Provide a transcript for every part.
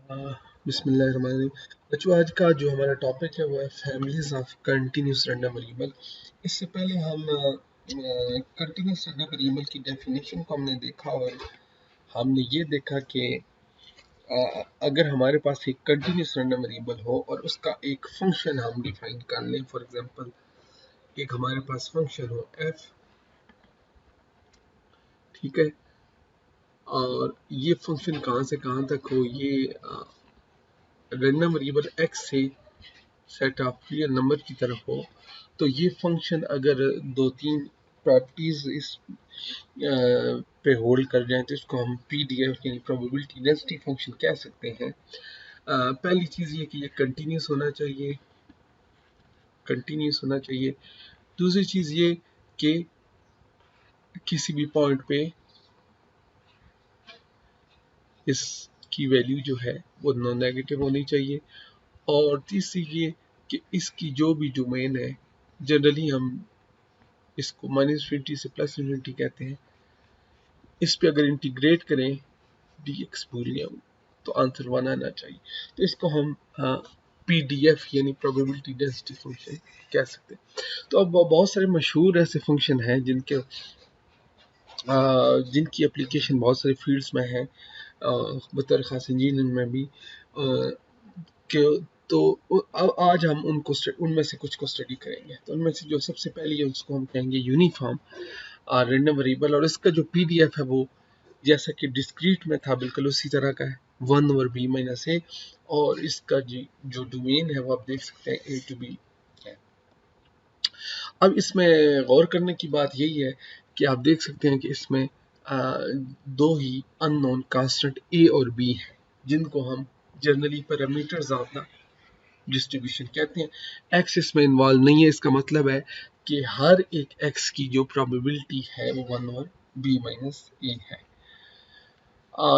बिस्मिल्लाहिर्रहमानिर्रहीम। बच्चों, आज का जो हमारा टॉपिक है वो है families of continuous random variable. इससे पहले हम कंटिन्यूस रैंडम वेरिएबल की डेफिनेशन को हमने देखा और हमने ये देखा कि अगर हमारे पास एक कंटिन्यूस रैंडम वेरिएबल हो और उसका एक फंक्शन हम डिफाइन कर लें। फॉर एग्जांपल, एक हमारे पास फंक्शन हो f, ठीक है, और ये फंक्शन कहाँ से कहाँ तक हो, ये रैंडम वेरिएबल x से सेट ऑफ रियल नंबर की तरफ हो, तो ये फंक्शन अगर दो तीन प्रॉपर्टीज इस पे होल्ड कर जाए तो इसको हम पीडीएफ यानी प्रोबेबिलिटी डेंसिटी फंक्शन कह सकते हैं। पहली चीज़ ये कि ये कंटिन्यूस होना चाहिए। दूसरी चीज़ ये कि किसी भी पॉइंट पे इसकी वैल्यू जो है वो नॉन नेगेटिव होनी चाहिए। और तीसरी ये कि इसकी जो भी डोमेन है, जनरली हम इसको -20 से +20 कहते हैं, इस पे अगर इंटीग्रेट करें dx बूलियन तो आंसर 1 आना चाहिए। तो इसको हम पीडीएफ यानी प्रोबेबिलिटी डेंसिटी फंक्शन कह सकते हैं। तो अब बहुत सारे मशहूर ऐसे फंक्शन हैं जिनकी एप्लीकेशन बहुत सारे फील्ड्स में है, बतौर खास इंजीनियरिंग में भी। तो आज हम उनमें से कुछ को स्टडी करेंगे। तो उनमें से जो सबसे पहली है उसको हम कहेंगे यूनिफॉर्म रैंडम वेरिएबल, और इसका जो पीडीएफ है वो जैसा कि डिस्क्रीट में था बिल्कुल उसी तरह का है, 1/b-a, और इसका जो डोमेन है वो आप देख सकते हैं a to b है। अब इसमें गौर करने की बात यही है कि आप देख सकते हैं कि इसमें दो ही अननोन कांस्टेंट a और b हैं, जिनको हम generally parameters of the distribution कहते हैं। x इसमें इन्वॉल्व नहीं है। इसका मतलब है कि हर एक x की जो प्रोबेबिलिटी है वो 1/b-a है।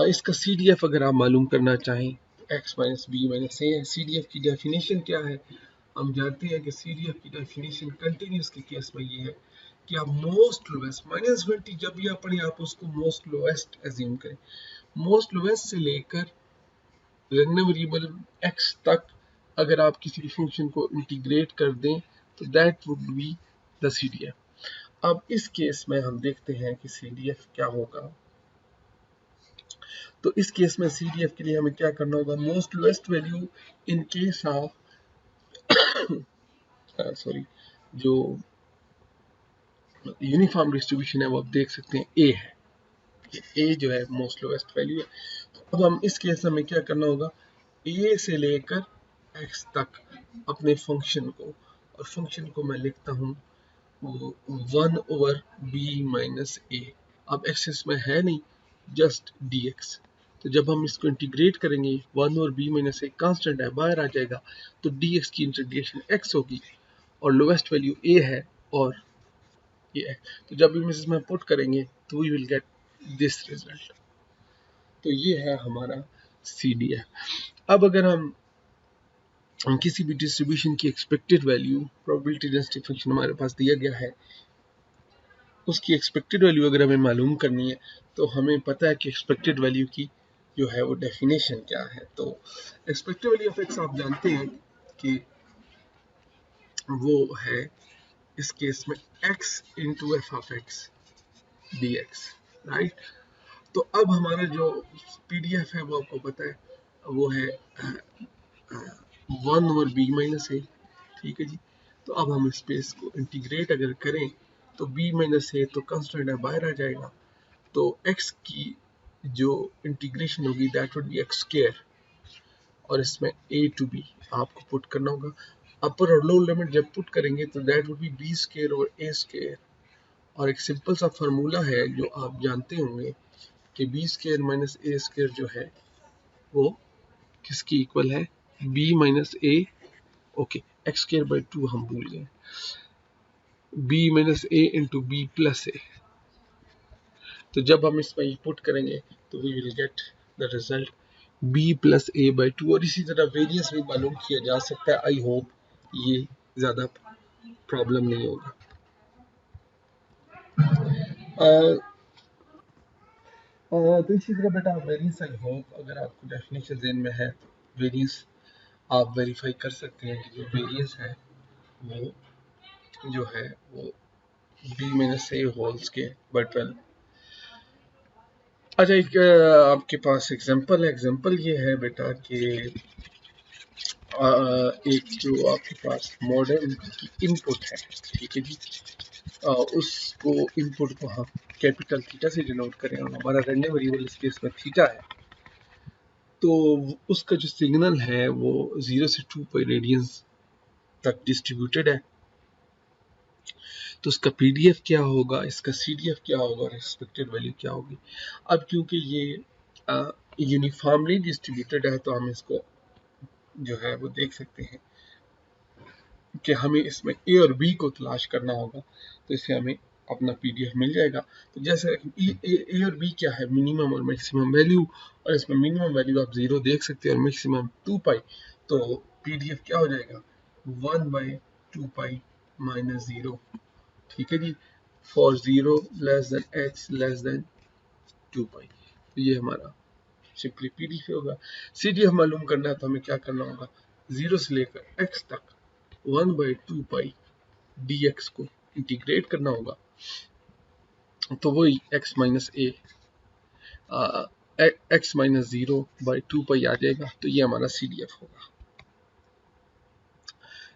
इसका CDF अगर आप मालूम करना चाहें तो x - b - a है। CDF की डेफिनेशन क्या है? हम जानते हैं कि CDF की डेफिनेशन कंटिन्यूस के केस में ये है कि आप मोस्ट लोएस्ट -20 जब भी आप पढ़ें आप उसको मोस्ट लोएस्ट एज्यूम करें। मोस्ट लोएस्ट से लेकर रैंडम वेरिएबल x तक अगर आप किसी भी फंक्शन को इंटीग्रेट कर दें तो that would be the CDF। अब इस केस में हम देखते हैं कि CDF क्या होगा। तो इस केस में CDF के लिए हमें क्या करना होगा? Most lowest value in case of sorry, जो यूनिफॉर्म डिस्ट्रीब्यूशन है वो आप देख सकते हैं A है। A जो है मोस्ट लोएस्ट वैल्यू है। तो अब हम इस केस में क्या करना होगा? A से लेकर x तक अपने फंक्शन को, और फंक्शन को मैं लिखता हूँ 1/b-a। अब x इसमें है नहीं, जस्ट dx। तो जब हम इसको इंटीग्रेट करेंगे 1/b-a कांस्टेंट है, बाहर आ जाएगा, तो dx की इंटीग्रेशन x होगी और लोएस्ट वैल्यू a है और ये है। तो जब हम इसमें पुट करेंगे तो we will get this result. तो ये है हमारा CDF। अब अगर हम किसी भी डिस्ट्रीब्यूशन की expected value, probability density function हमारे पास दिया गया है, उसकी एक्सपेक्टेड वैल्यू अगर हमें मालूम करनी है तो हमें पता है कि एक्सपेक्टेड वैल्यू की जो है वो डेफिनेशन क्या है। तो एक्सपेक्टेड वैल्यू ऑफ x आप जानते हैं कि वो है इस केस में x into F of x D x, right. तो अब हमारा जो पीडीएफ है वो आपको पता है, वो है 1/b-a, ठीक है जी। तो अब हम स्पेस को इंटीग्रेट अगर करें तो b-a तो कांस्टेंट है, बाहर आ जाएगा। तो x की जो इंटीग्रेशन होगी that would B x square, और इसमें a to b आपको पुट करना होगा। अपर और लोअर लिमिट जब पुट करेंगे तो that would B b square और a स्क्वायर। और एक सिंपल सा फार्मूला है जो आप जानते होंगे कि b square minus a square जो है वो किसकी इक्वल है? b minus a, okay, x square by 2 हम भूल गए, b minus a into b plus a। तो जब हम इसमें पुट करेंगे तो we will get the result b plus a by 2। और इसी तरह वेरियंस भी मालूम किया जा सकता है। आई होप ये ज़्यादा प्रॉब्लम नहीं होगा। तो इसी तरह बेटा वेरिएंस, आई होप अगर आपको डेफिनेशन ज़हन में है तो वेरिएंस आप वेरीफाई कर सकते हैं कि जो वेरिएंस है वो जो है वो b माइनस ए होल्स के बाय 12। अच्छा, एक आपके पास एग्जांपल है। एग्जांपल ये है बेटा कि एक जो आपके पास मॉडर्न की इनपुट है, ठीक है जी, उसको इनपुट को हम कैपिटल थीटा से डिनोट करें और हमारा रैंडम वेरिएबल इस केस में थीटा है, तो उसका जो सिग्नल है वो 0 से 2 पाई रेडियंस तक डिस्ट्रीब्यूटेड है। तो उसका पीडीएफ क्या होगा, इसका सीडीएफ क्या होगा और एक्सपेक्टेड वैल्यू क्या होगी। अब क्योंकि ये यूनिफॉर्मली डिस्ट्रीब्यूटेड है तो हम इसको जो है वो देख सकते हैं कि हमें इसमें ए और बी को तलाश करना होगा, तो इससे हमें अपना पीडीएफ मिल जाएगा। तो जैसे ए और बी क्या है, मिनिमम और मैक्सिमम वैल्यू, और इसमें मिनिमम वैल्यू आप 0 देख सकते हैं और मैक्सिमम 2 पाई, तो पीडीएफ क्या हो जाएगा 1/2 पाई माइनस 0, ठीक है जी, for 0 less than x less than 2 pi. तो ये हमारा सिंपली पीडीएफ होगा। सीडीएफ मालूम करना है तो हमें क्या करना होगा, 0 से लेकर x तक 1/2 पाई dx को इंटीग्रेट करना होगा, तो वही x माइनस ए x माइनस 0/2 पाई आ जाएगा। तो ये हमारा सीडीएफ होगा।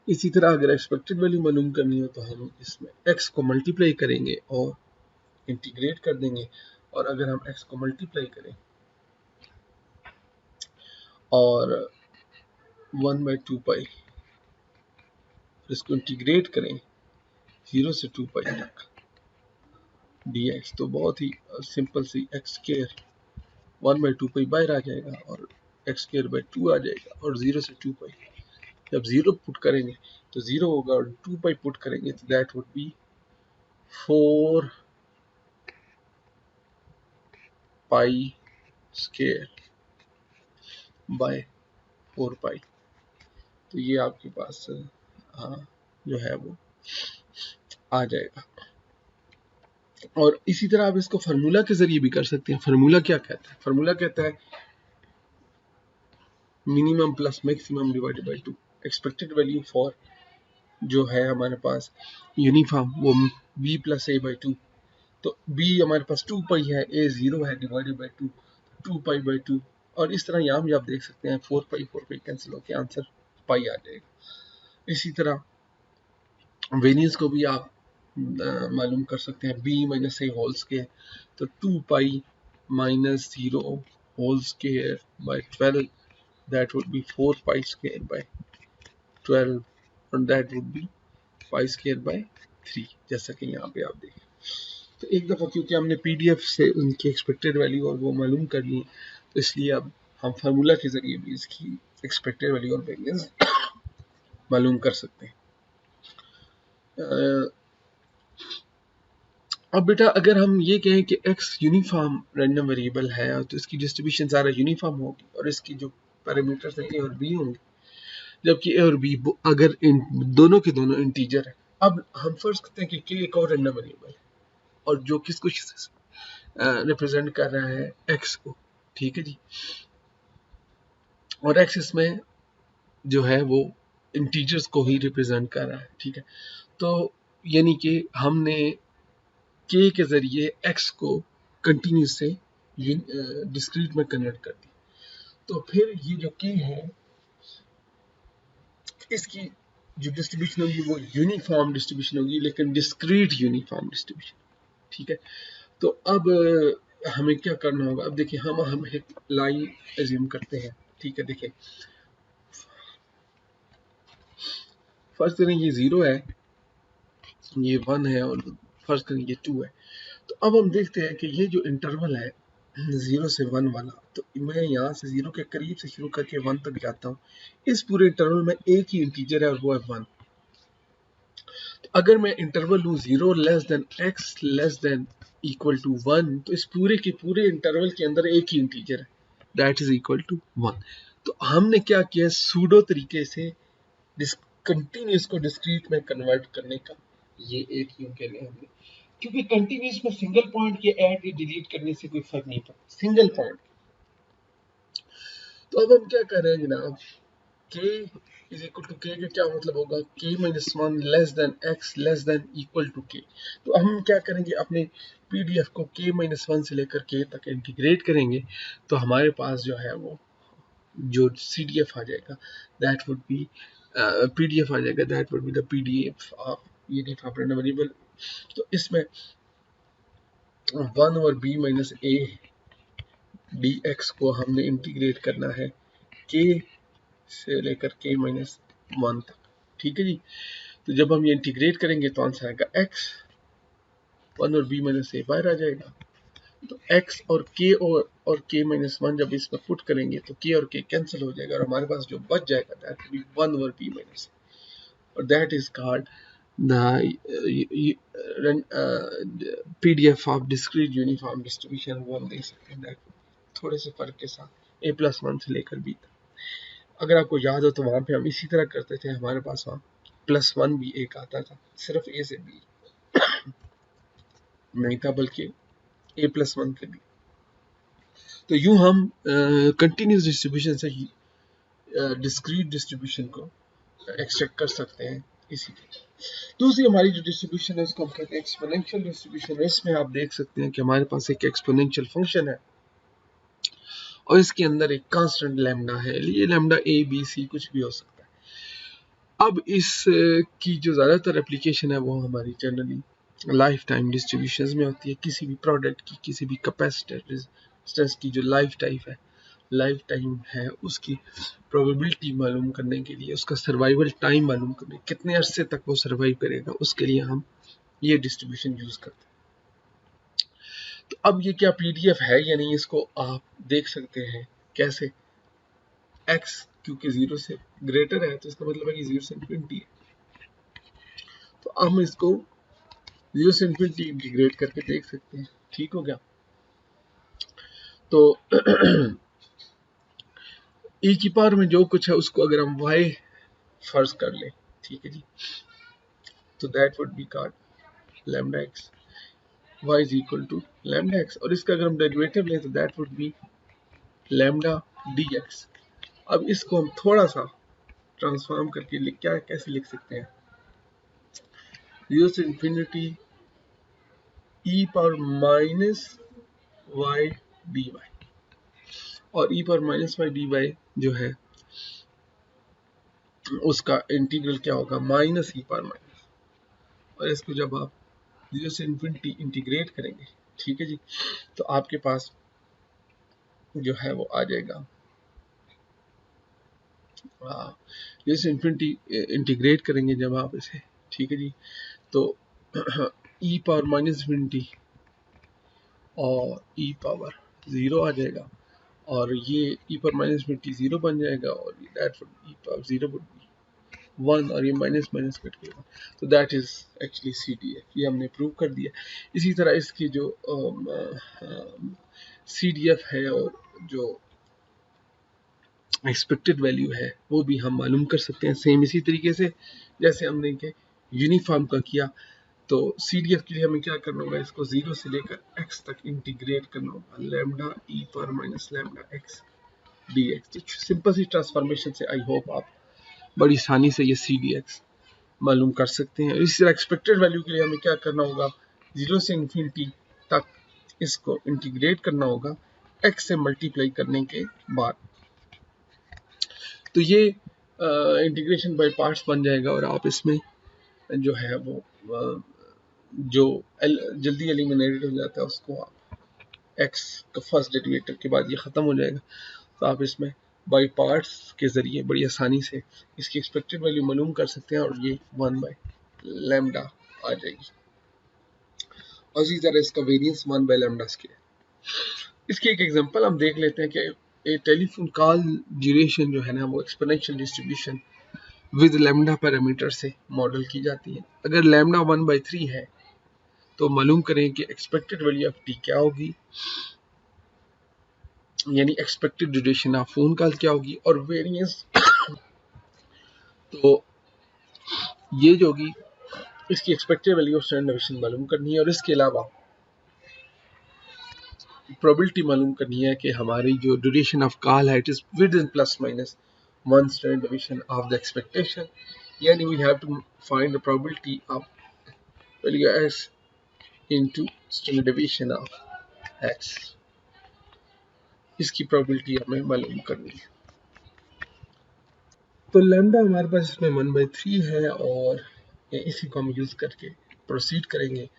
इसी तरह अगर एक्सपेक्टेड वैल्यू मालूम करनी हो तो हम इसमें x को मल्टीप्लाई करेंगे और इंटीग्रेट कर देंगे, और अगर हम x को मल्टीप्लाई करें और 1/2 पाई इसको इंटीग्रेट करें 0 से 2 पाई तक dx, तो बहुत ही सिंपल सी x स्क्वायर 1/2 पाई बाहर आ जाएगा और x स्क्वायर बाय 2 आ जाएगा, और 0 से 2 पाई जब 0 पुट करेंगे तो 0 होगा और 2 पाई पुट करेंगे तो that would B 4 pi square by 4 पाई। तो ये आपके पास जो है वो आ जाएगा। और इसी तरह आप इसको फार्मूला के जरिए भी कर सकते हैं। फार्मूला क्या कहता है, फार्मूला कहता है minimum plus maximum divided by 2। Expected value for जो है हमारे पास यूनिफॉर्म वो b प्लस a बाई 2, तो b हमारे पास 2 पाई है, a 0 है, डिवाइडेड बाई 2, 2 पाई बाई 2, और इस तरह यहाँ भी आप देख सकते हैं 4 पाई कैंसिल होकर आंसर पाई आ जाएगा। इसी तरह वेरिएंस को भी आप मालूम कर सकते हैं, b minus a whole square, तो 2 pi minus 0 whole square by 12, that would be 4 pi square by 12, and that would be pi square by 3, जैसा कि यहाँ पे आप देखें। तो एक दफ़ा क्योंकि हमने पीडीएफ से उनकी एक्सपेक्टेड वैल्यू और वो मालूम कर ली, तो इसलिए अब हम फार्मूला के ज़रिए भी इसकी एक्सपेक्टेड वैल्यू और वेरिएंस मालूम कर सकते हैं। अब बेटा अगर हम ये कहें कि x यूनिफॉर्म रैंडम वेरिएबल है तो इसकी डिस्ट्रीब्यूशन सारा यूनिफॉर्म होगी और इसकी जो पैरामीटर्स हैं a और b होंगे, जबकि a और b अगर इन दोनों के दोनों इंटीजर है। अब हम फर्ज करते हैं कि k एक और रैंडम वेरिएबल है और जो किसको रिप्रेजेंट कर रहा है x को, ठीक है जी, और x इसमें जो है वो इंटीजर्स को ही रिप्रेजेंट कर रहा है, ठीक है। तो यानी कि हमने k के जरिए x को कंटिन्यूस से डिस्क्रीट में कन्वर्ट कर दी, तो फिर ये जो k है इसकी जो डिस्ट्रीब्यूशन होगी वो यूनिफॉर्म डिस्ट्रीब्यूशन होगी, लेकिन डिस्क्रीट यूनिफॉर्म डिस्ट्रीब्यूशन, ठीक है। तो अब हमें क्या करना होगा, अब देखिए हम एक लाइन एज्यूम करते हैं, ठीक है। देखिए फर्स्ट करें ये 0 है, ये 1 है और फर्स्ट करें ये 2 है। तो अब हम देखते हैं कि ये जो इंटरवल है 0 से 1 वाला, तो मैं यहाँ से 0 के करीब से शुरू करके 1 तक जाता हूँ। इस पूरे इंटरवल में एक ही इंटीजर है और वो है 1। तो अगर मैं इंटरवल लूँ 0 less than x less than equal to 1, तो इस पूरे के पूरे इंटरवल के अंदर एक ही इंटीजर है, दैट इज इक्वल टू 1। तो हमने क्या किया, सूडो तरीके से कंटिन्यूस को डिस्क्रीट में कन्वर्ट करने का ये एक यूं कह लें हमने क्योंकि कंटिन्यूस में सिंगल पॉइंट के ऐड या डिलीट करने से कोई फर्क नहीं पड़ता, सिंगल पॉइंट। तो अब हम क्या कर रहे हैं जनाब, k is equal to k का क्या मतलब होगा, k minus one less than x less than equal to k। तो हम क्या करेंगे, अपने पीडीएफ को k माइनस वन से लेकर k तक इंटीग्रेट करेंगे, तो हमारे पास जो है वो जो CDF आ जाएगा दैट वुड बी PDF आ जाएगा, that would be the PDF of uniform random variable. तो इसमें 1 और b माइनस a dx को हमने इंटीग्रेट करना है k से लेकर k माइनस वन तक, ठीक है जी। तो जब हम ये इंटीग्रेट करेंगे तो आंसर आएगा x, 1 और b माइनस a बाहर आ जाएगा, तो x और k और k माइनस वन जब इसमें पुट करेंगे तो k और k कैंसिल हो जाएगा और हमारे पास जो बच जाएगा that will be 1 over b minus, और that is called the PDF of discrete uniform distribution. वो हम देख सकते हैं दैट थोड़े से फर्क के साथ a+1 से लेकर b तक। अगर आपको याद हो तो वहां पे हम इसी तरह करते थे, हमारे पास वहाँ +1 भी एक आता था, सिर्फ a से b नहीं था बल्कि a+1 के b। तो यूं हम कंटिन्यूस डिस्ट्रीब्यूशन से डिस्क्रीट डिस्ट्रीब्यूशन को एक्सट्रैक्ट कर सकते हैं। इसी दूसरी हमारी जो डिस्ट्रीब्यूशन है उसको हम कहते हैं एक्सपोनेंशियल डिस्ट्रीब्यूशन। इसमें आप देख सकते हैं कि हमारे पास एक एक्सपोनेंशियल फंक्शन है और इसके अंदर एक कांस्टेंट लैम्डा है, ये लैम्डा a b c कुछ भी हो सकता है। अब इस की जो ज़्यादातर एप्लीकेशन है वो हमारी जनरली लाइफ टाइम डिस्ट्रीब्यूशन में होती है। किसी भी प्रोडक्ट की, किसी भी कैपेसिटेंस की जो लाइफ टाइम है उसकी प्रोबेबिलिटी मालूम करने के लिए, उसका सर्वाइवल टाइम मालूम करने, कितने अरसे तक वो सर्वाइव करेगा, उसके लिए हम ये डिस्ट्रीब्यूशन यूज करते हैं। तो अब ये क्या PDF है या नहीं, इसको आप देख सकते हैं कैसे, x क्योंकि 0 से ग्रेटर है तो इसका मतलब है कि 0 से इंफिनिटी है। तो हम इसको 0 से इंफिनिटी इंटीग्रेट करके देख सकते हैं, ठीक हो गया। तो e की पावर में जो कुछ है उसको अगर हम y फर्ज कर ले, ठीक है जी, तो that would be called lambda x, y is equal to lambda x, और इसका अगर हम डेरिवेटिव लें तो that would be lambda dx। अब इसको हम थोड़ा सा ट्रांसफॉर्म करके क्या कैसे लिख सकते हैं, 0 से infinity e power minus y dy, और e power minus y dy जो है उसका इंटीग्रल क्या होगा, माइनस e पावर माइनस, और इसको जब आप 0 से इंफिनिटी इंटीग्रेट करेंगे, ठीक है जी, तो आपके पास जो है वो आ जाएगा, जैसे इंफिनिटी इंटीग्रेट करेंगे जब आप इसे, ठीक है जी, तो e पावर माइनस इंफिनिटी और e पावर 0 आ जाएगा, और ये e पावर माइनस इंफिनिटी 0 बन जाएगा, और that would e power 0 would be 1, और ये माइनस माइनस कट के 1, तो दैट इज एक्चुअली CDF, ये हमने प्रूव कर दिया। इसी तरह इसकी जो CDF है और जो एक्सपेक्टेड वैल्यू है वो भी हम मालूम कर सकते हैं, सेम इसी तरीके से जैसे हमने यूनिफॉर्म का किया। तो CDF के लिए हमें क्या करना होगा, इसको 0 से लेकर x तक इंटीग्रेट करना होगा, lambda e power minus lambda x dx। तो सिंपल सी ट्रांसफॉर्मेशन से आई होप आप बड़ी आसानी से ये CDX मालूम कर सकते हैं। इसी तरह एक्सपेक्टेड वैल्यू के लिए हमें क्या करना होगा, 0 से इन्फिनिटी तक इसको इंटीग्रेट करना होगा x से मल्टीप्लाई करने के बाद। तो ये इंटीग्रेशन बाय पार्ट्स बन जाएगा, और आप इसमें जो है वो जो जल्दी एलिमिनेटेड हो जाता है उसको आप x का फर्स्ट डेरिवेटिव के बाद ये ख़त्म हो जाएगा, तो आप इसमें बाय पार्ट्स के ज़रिए बड़ी आसानी से इसकी एक्सपेक्टेड वैल्यू मालूम कर सकते हैं, और ये 1 बाय लैम्डा आ जाएगी। और इसी तरह इसका वेरिएंस 1 बाय लैम्डा स्क्वायर। इसकी एक एग्जांपल हम देख लेते हैं कि टेलीफोन कॉल ड्यूरेशन जो है ना वो exponential distribution with lambda parameter से मॉडल की जाती है। अगर लैम्डा 1/3 है तो मालूम करें कि एक्सपेक्टेड वैल्यू ऑफ टी क्या होगी, यानी expected duration of phone call क्या होगी, और वेरिएंस तो ये जो होगी इसकी expected value of standard deviation मालूम करनी है, और इसके अलावा प्रोबेबिलिटी मालूम करनी है कि हमारी जो ड्यूरेशन ऑफ कॉल है it is within plus minus 1 standard deviation of the expectation, यानी we have to find the probability of value s into standard deviation of x। इसकी प्रोबेबिलिटी हमें मालूम करनी है। तो लैम्डा हमारे पास इसमें 1/3 है, और इसी को हम यूज करके प्रोसीड करेंगे।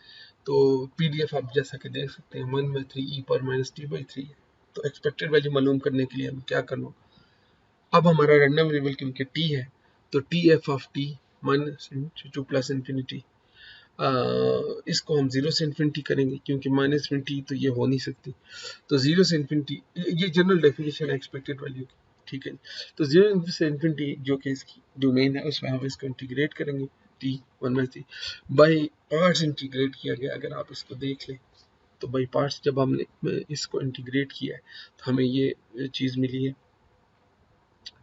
तो पीडीएफ आप जैसा कि देख सकते हैं 1/3 e पावर माइनस t/3 है। तो एक्सपेक्टेड वैल्यू मालूम करने के लिए हम क्या करना, अब हमारा रैंडम वेरिएबल क्योंकि t है तो tf of t minus two plus infinity, इसको हम 0 से इन्फिनिटी करेंगे क्योंकि माइनस इन्फिनिटी तो ये हो नहीं सकती। तो 0 से इन्फिनिटी, ये जनरल डेफिनेशन है एक्सपेक्टेड वैल्यू की, ठीक है। तो 0 से इन्फिनिटी जो कि इसकी डोमेन है उसमें हम इसको इंटीग्रेट करेंगे t 1/3 बाई पार्ट्स इंटीग्रेट किया गया। अगर आप इसको देख लें तो बाई पार्ट्स जब हमने इसको इंटीग्रेट किया है तो हमें ये चीज़ मिली है,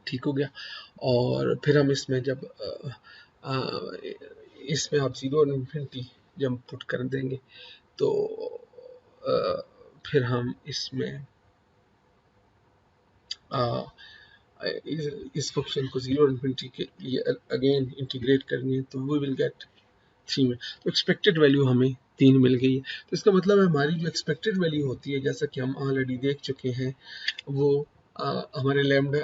ठीक हो गया। और फिर हम इसमें जब इसमें आप 0 और इन्फिनिटी जब पुट कर देंगे तो फिर हम इसमें इस फंक्शन को 0 और इन्फिनिटी के लिए अगेन इंटीग्रेट करेंगे तो वी विल गेट 3 में। तो एक्सपेक्टेड वैल्यू हमें 3 मिल गई है। तो इसका मतलब है हमारी जो एक्सपेक्टेड वैल्यू होती है, जैसा कि हम ऑलरेडी देख चुके हैं, वो हमारे लैम्डा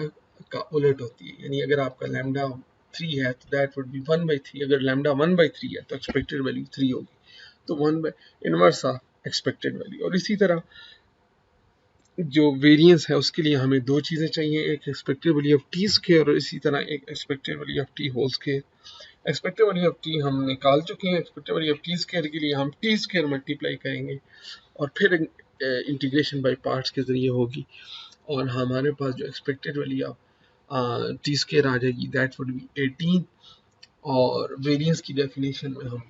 का उलट होती है। यानी अगर आपका लैम्डा 3 है तो दैट वुड बी 1/3, अगर लैम्डा 1/3 है तो एक्सपेक्टेड वैल्यू 3 होगी, तो 1 by inverse of expected value. और इसी तरह जो वेरिएंस है उसके लिए हमें दो चीज़ें चाहिए, एक expected value of T square और इसी तरह एक expected value of t whole square. Expected value of t हम निकाल चुके हैं, expected value of T square के लिए हम टी स्क्वायर मल्टीप्लाई करेंगे और फिर इंटीग्रेशन बाय पार्ट्स के जरिए होगी, और हमारे पास जो expected value of T square आ जाएगी दैट वुड बी 18, और वेरिएंस की डेफिनेशन में हम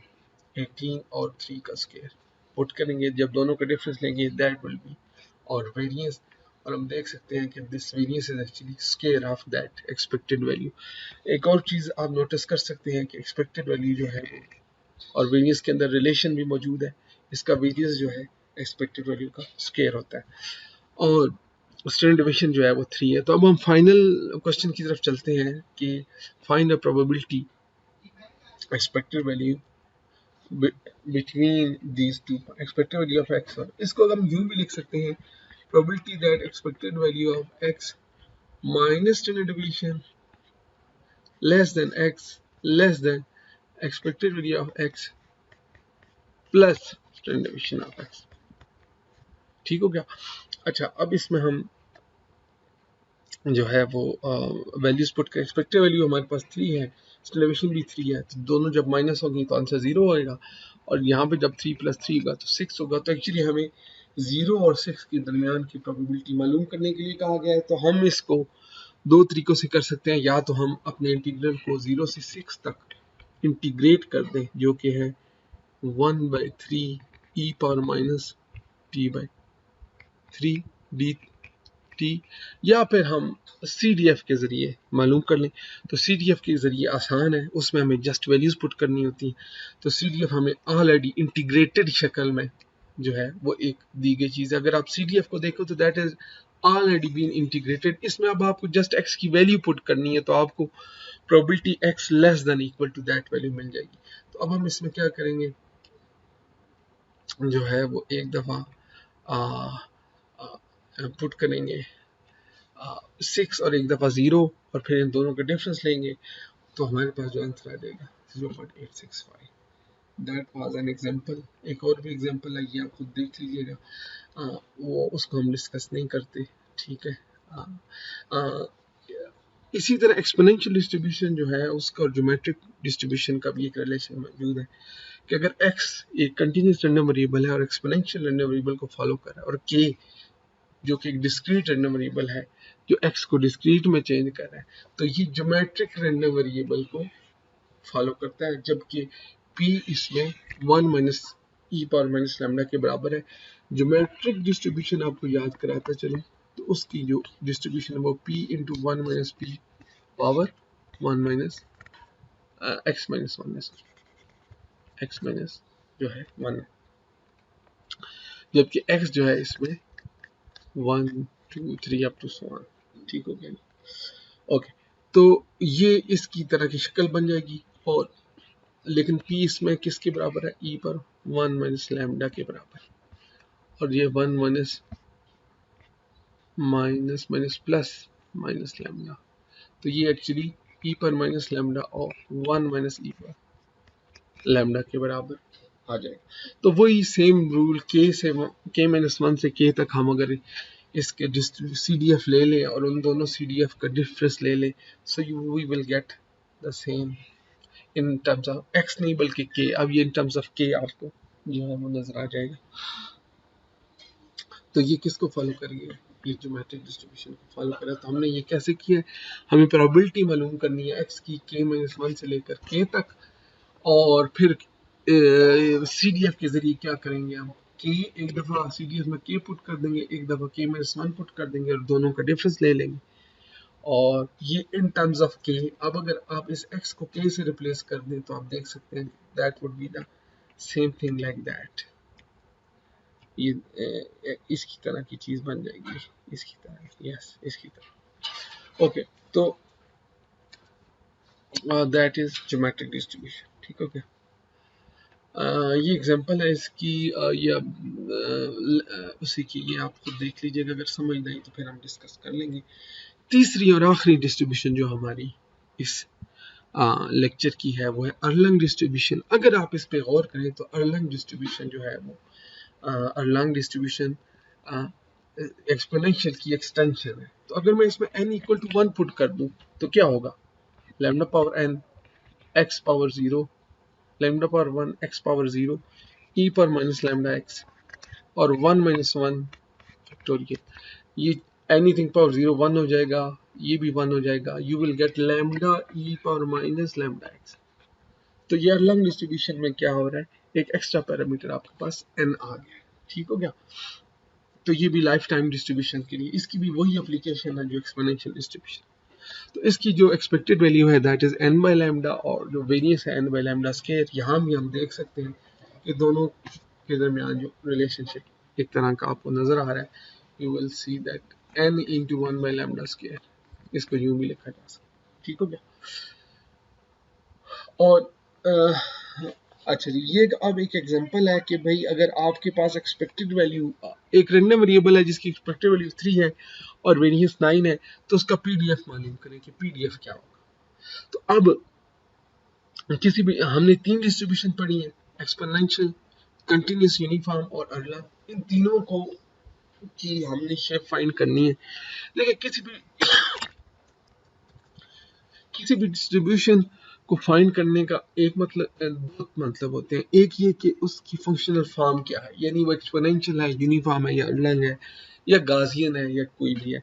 18 और 3 का स्क्वायर पुट करेंगे, जब दोनों का डिफरेंस लेंगे दैट विल बी और वेरिएंस, और हम देख सकते हैं कि this variance is actually square of that expected value. एक और चीज़ आप नोटिस कर सकते हैं कि एक्सपेक्टेड वैल्यू जो है और वेरिएंस के अंदर रिलेशन भी मौजूद है, इसका वेरिएंस जो है एक्सपेक्टेड वैल्यू का स्क्वायर होता है, और स्टैंडर्ड डेविएशन जो है वो 3 है। तो अब हम फाइनल क्वेश्चन की तरफ चलते हैं कि find a probability expected value between these two, expected value of x, और इसको हम यूं भी लिख सकते हैं probability that expected value of x minus standard deviation less than x less than expected value of x plus standard deviation of x, ठीक हो गया। अच्छा, अब इसमें हम जो है वो वैल्यूज पुट कर, एक्सपेक्टेड वैल्यू हमारे पास 3 है, स्टैंडर्ड डेविएशन भी 3 है, तो दोनों जब माइनस होगी तो आंसर 0 होएगा, और यहाँ पे जब 3 + 3 होगा तो 6 होगा। तो एक्चुअली हमें 0 और 6 के दरमियान की प्रोबेबिलिटी मालूम करने के लिए कहा गया है। तो हम इसको दो तरीकों से कर सकते हैं, या तो हम अपने इंटीग्रल को 0 से 6 तक इंटीग्रेट कर दें जो कि है 1/3 e power minus t/3 dt, या फिर हम CDF के जरिए मालूम कर लें। तो CDF के जरिए आसान है, उसमें हमें जस्ट वैल्यूज पुट करनी होती हैं। तो CDF हमें ऑलरेडी इंटीग्रेटेड शक्ल में जो है वो एक दी गई चीज़ है। अगर आप CDF को देखो तो that is already been integrated, इसमें अब आपको जस्ट x की वैल्यू पुट करनी है, तो आपको probability x less than equal to that value मिल जाएगी। तो अब हम इसमें क्या करेंगे, जो है वो एक दफ़ा पुट करेंगे 6 और एक दफ़ा 0, और फिर इन दोनों का डिफरेंस लेंगे तो हमारे पास जो आंसर आ जाएगा 0.865। That was an example. एक और भी एग्जांपल है, ये आप खुद देख लीजिएगा, वो उसको हम डिस्कस नहीं करते, ठीक है। इसी तरह एक्सपोनेंशियल डिस्ट्रीब्यूशन जो है उसका और ज्योमेट्रिक डिस्ट्रीब्यूशन का भी एक रिलेशन मौजूद है कि अगर x एक कंटिन्यूस रैंडम वेरिएबल है और एक्सपोनेंशियल रैंडम वेरिएबल को फॉलो कर रहा है, और k जो कि एक डिस्क्रीट रैंडम वेरिएबल है जो x को डिस्क्रीट में चेंज कर रहा है, तो ये ज्योमेट्रिक रैंडम वेरिएबल को फॉलो करता है, जबकि p इसमें 1 minus e power minus lambda के बराबर है। ज्योमेट्रिक डिस्ट्रीब्यूशन आपको याद कराता चले तो उसकी जो डिस्ट्रीब्यूशन है वो p into 1 minus p power 1 minus x minus 1 है। x माइनस जो है 1 है, जबकि x जो है इसमें 1 2 3 अप टू सो ऑन। ठीक हो गया? ओके, तो ये इसकी तरह की शक्ल बन जाएगी, और लेकिन p इसमें किसके बराबर है? e पर 1 माइनस लैम्डा के बराबर, और ये 1 minus minus minus plus minus lambda, तो ये एक्चुअली e पर माइनस लैम्डा और 1 माइनस e पर लैम्डा के बराबर आ जाएगा। तो वही सेम रूल k से k माइनस 1 से k तक हम अगर इसके CDF ले लें और उन दोनों CDF का डिफरेंस ले लें, so we will get the same in terms of x नहीं बल्कि k। अब ये इन टर्म्स ऑफ k आपको जो है वो नजर आ जाएगा। तो ये किसको फॉलो करेंगे? ये ज्योमेट्रिक डिस्ट्रीब्यूशन को फॉलो करें। तो हमने ये कैसे किया है? हमें प्रोबेबिलिटी मालूम करनी है x की k माइनस 1 से लेकर k तक, और फिर CDF के जरिए क्या करेंगे हम? k एक दफा CDF में k पुट कर देंगे, एक दफा k माइनस 1 पुट कर देंगे और दोनों का डिफरेंस ले लेंगे, और ये इन टर्म्स ऑफ k। अब अगर आप इस x को k से रिप्लेस कर दें तो आप देख सकते हैं that would be the same thing like that. ये इसकी तरह की चीज बन जाएगी, इसकी तरह, यस इसकी तरह। ओके, तो दैट इज ज्योमेट्रिक डिस्ट्रीब्यूशन। ठीक हो गया? ये एग्जांपल है इसकी, ये उसी की, ये आप खुद देख लीजिएगा, अगर समझ नहीं तो फिर हम डिस्कस कर लेंगे। तीसरी और आखिरी डिस्ट्रीब्यूशन जो हमारी इस लेक्चर की है वो है अर्लंग डिस्ट्रीब्यूशन। अगर आप इस पे गौर करें तो अर्लंग डिस्ट्रीब्यूशन जो है वो अर्लंग डिस्ट्रीब्यूशन एक्सपोनेंशियल की एक्सटेंशन है। तो अगर मैं इसमें n इक्वल टू 1 पुट कर दूं तो क्या होगा? Lambda power n x power 0, lambda power 1 x power 0, e पर माइनस लैम्डा x, और 1 माइनस 1 फैक्टोरियल। ये एनीथिंग पावर 0 1 हो जाएगा, ये भी 1 हो जाएगा। You will gate lambda e power minus lambda x। तो ये अर्लंग डिस्ट्रीब्यूशन में क्या हो रहा है? एक एक्स्ट्रा पैरामीटर आपके पास n आ गया। ठीक हो गया? तो ये भी लाइफ टाइम डिस्ट्रीब्यूशन के लिए, इसकी भी वही एप्लीकेशन है जो एक्सपोनेंशियल डिस्ट्रीब्यूशन। तो इसकी जो एक्सपेक्टेड वैल्यू है that is n by lambda, और जो वेरियंस है n बाय लैम्डा स्क्वायर। यहाँ भी हम देख सकते हैं कि दोनों के दरमियान जो रिलेशनशिप एक तरह का आपको नजर आ रहा है। You will see that n into 1 by lambda square, इसको यूं भी लिखा जा सकता है। ठीक हो गया? और अच्छा जी, ये अब एक एग्जांपल है कि भाई अगर आपके पास एक्सपेक्टेड वैल्यू, एक रैंडम वेरिएबल है जिसकी एक्सपेक्टेड वैल्यू 3 है और वेरिएंस 9 है, तो उसका पीडीएफ मालूम करें कि पीडीएफ क्या होगा। तो अब किसी भी, हमने 3 डिस्ट्रीब्यूशन पढ़ी है, एक्सपोनेंशियल, कंटिन्यूस, यूनिफॉर्म और अर्लंग। इन तीनों को की हमने शेप फाइंड करनी है। लेकिन किसी भी डिस्ट्रीब्यूशन को फाइंड करने का एक मतलब, दो मतलब होते हैं। एक ये कि उसकी फंक्शनल फॉर्म क्या है, यानी वो एक्सपोनेंशियल है, यूनिफॉर्म है, या अर्लंग है, या गाउसियन है, या कोई भी है।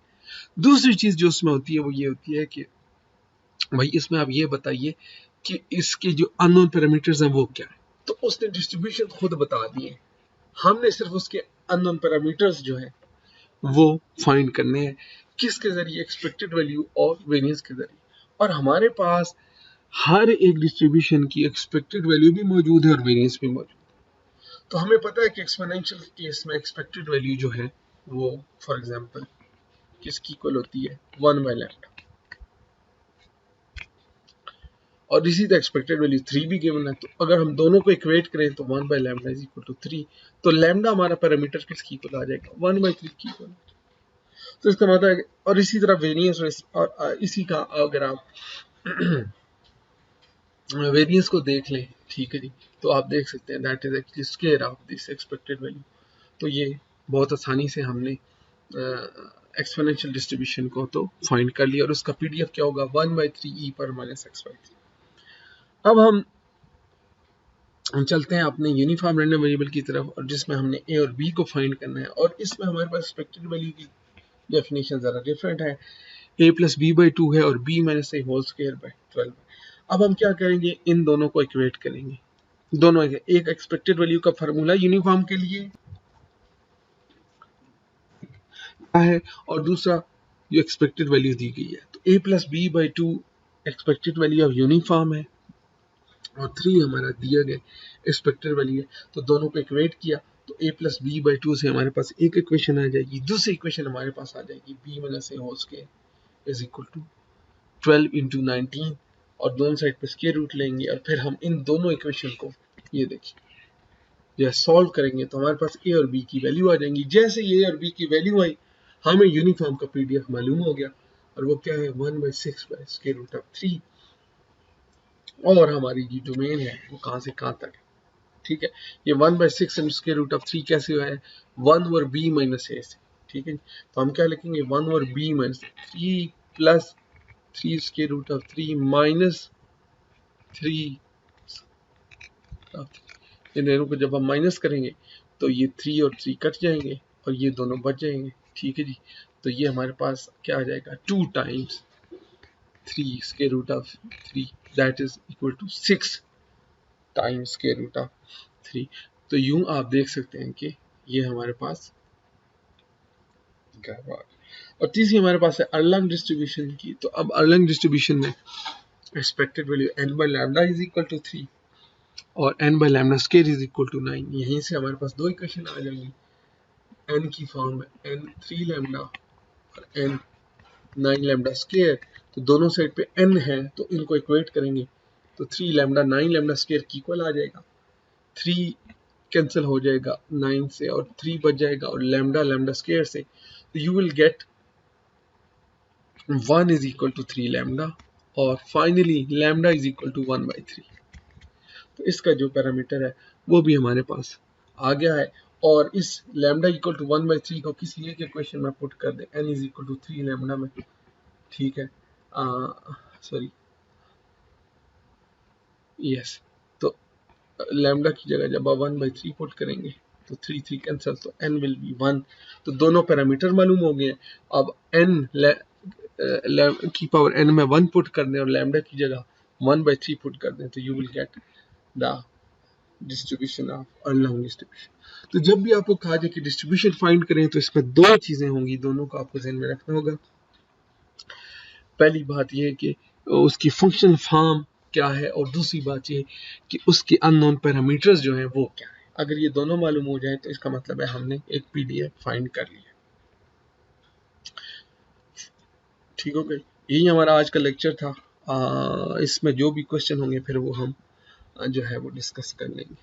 दूसरी चीज जो उसमें होती है वो ये होती है कि भाई इसमें आप ये बताइए कि इसके जो अननोन पैरामीटर्स हैं वो क्या है। तो उसने डिस्ट्रीब्यूशन खुद बता दिए, हमने सिर्फ उसके अननोन पैरामीटर्स जो है वो फाइंड करने हैं। किसके जरिए? एक्सपेक्टेड वैल्यू और वेरिएंस के जरिए। और हमारे पास हर एक डिस्ट्रीब्यूशन की एक्सपेक्टेड वैल्यू भी मौजूद है और वेरिएंस भी मौजूद है। तो हमें पता है कि एक्सपोनेंशियल केस में एक्सपेक्टेड वैल्यू जो है वो फॉर एग्जांपल किसकी इक्वल होती है? 1 बाय लैम्डा। और इसी तरह एक्सपेक्टेड वैल्यू 3 भी गिवन है। तो अगर हम दोनों को इक्वेट करें तो 1 by lambda is equal to 3। तो लैम्डा हमारा पैरामीटर किसकी इक्वल आ जाएगा? 1 बाय 3 की इक्वल। तो इसका मतलब है, और इसी तरह वेरिएंस, और इसी का अगर आप वेरिएंस को देख लें, ठीक है जी, तो आप देख सकते हैं that is actually square of this expected value. तो ये बहुत आसानी से हमने एक्सपोनेंशियल डिस्ट्रीब्यूशन को तो फाइंड कर लिया, और उसका पीडीएफ क्या होगा? 1 बाई 3 ई पर माइनस एक्स बाई 3। अब हम चलते हैं अपने यूनिफॉर्म रैंडम वेरिएबल की तरफ, और जिसमें हमने ए और बी को फाइंड करना है। और इसमें हमारे पास एक्सपेक्टेड वैल्यू की डेफिनेशन ज़रा डिफरेंट है। a प्लस बी बाई 2 है और b minus a whole square by 12। अब हम क्या करेंगे? इन दोनों को इक्वेट करेंगे। दोनों एक एक्सपेक्टेड वैल्यू का फार्मूला यूनिफॉर्म के लिए है, और दूसरा जो एक्सपेक्टेड वैल्यू दी गई है। तो a plus b by 2 expected value of uniform है, और 3 हमारा दिया गया एक्सपेक्टेड वैल्यू है, तो दोनों को इक्वेट किया तो a प्लस बी बाई 2 से हमारे पास एक इक्वेशन आ जाएगी। दूसरी इक्वेशन हमारे पास आ जाएगी b minus a whole square is equal to 12 into 19, और दोनों साइड पे स्क्वायर रूट लेंगे और फिर हम इन दोनों इक्वेशन को ये देखिए जब सॉल्व करेंगे तो हमारे पास a और b की वैल्यू आ जाएंगी। जैसे a और b की वैल्यू आई हमें यूनिफॉर्म का पीडीएफ मालूम हो गया, और वो क्या है 1/6 बाई स्क्वायर रूट ऑफ 3, और हमारी जो डोमेन है वो कहाँ से कहाँ तक है। ठीक है, ये 1/6 स्क्वायर रूट ऑफ 3 कैसे हुआ है 1 ओवर b माइनस a से। ठीक है, तो हम क्या लिखेंगे 1 over b minus 3 plus 3 square root of 3 minus 3, इन दोनों को जब हम माइनस करेंगे तो ये 3 और 3 कट जाएंगे और ये दोनों बच जाएंगे। ठीक है जी, तो ये हमारे पास क्या आ जाएगा 2 times 3 square root of 3 that is equal to 6 times square root of 3। तो यूं आप देख सकते हैं कि ये हमारे पास क्या बात। और तीसरी हमारे पास है अर्लंग डिस्ट्रीब्यूशन की। तो अब अर्लंग डिस्ट्रीब्यूशन में expected value n by lambda is equal to 3 और n by lambda square is equal to 9। यहीं से हमारे पास दो इक्वेशन आ जाएंगी n की फॉर्म में, n 3 लैम्डा और n 9 लैम्डा स्क्वायर। तो दोनों साइड पे n है तो इनको इक्वेट करेंगे तो 3 लैम्डा 9 लैम्डा स्क्वायर की इक्वल आ जाएगा। 3 कैंसिल हो जाएगा 9 से और 3 बच जाएगा और लैम्डा लैम्डा स्क्वायर से, तो you will get 1 is equal to 3 lambda और finally lambda is equal to 1/3। तो इसका जो पैरामीटर है वो भी हमारे पास आ गया है, और इस लैम्डा इक्वल टू 1/3 को किसी एक इक्वेशन में पुट कर दे n is equal to 3 lambda में। ठीक है, सॉरी यस, तो लैम्डा की जगह जब आप 1/3 पुट करेंगे तो 3 3 कैंसिल, तो n विल बी 1। तो दोनों पैरामीटर मालूम हो गए। अब n की पावर n में 1 पुट कर दें और लैम्डा की जगह 1/3 पुट कर दें तो you will get the distribution of Erlang distribution. तो जब भी आपको कहा जाए कि डिस्ट्रीब्यूशन फाइंड करें तो इसमें दो चीजें होंगी, दोनों को आपको ध्यान में रखना होगा। पहली बात यह है कि उसकी फंक्शनल फॉर्म क्या है, और दूसरी बात यह कि उसके अननोन पैरामीटर्स जो हैं वो क्या है। अगर ये दोनों मालूम हो जाए तो इसका मतलब है हमने एक पीडीएफ फाइंड कर लिया। ठीक हो गई, यही हमारा आज का लेक्चर था। इसमें जो भी क्वेश्चन होंगे फिर वो हम जो है वो डिस्कस कर लेंगे।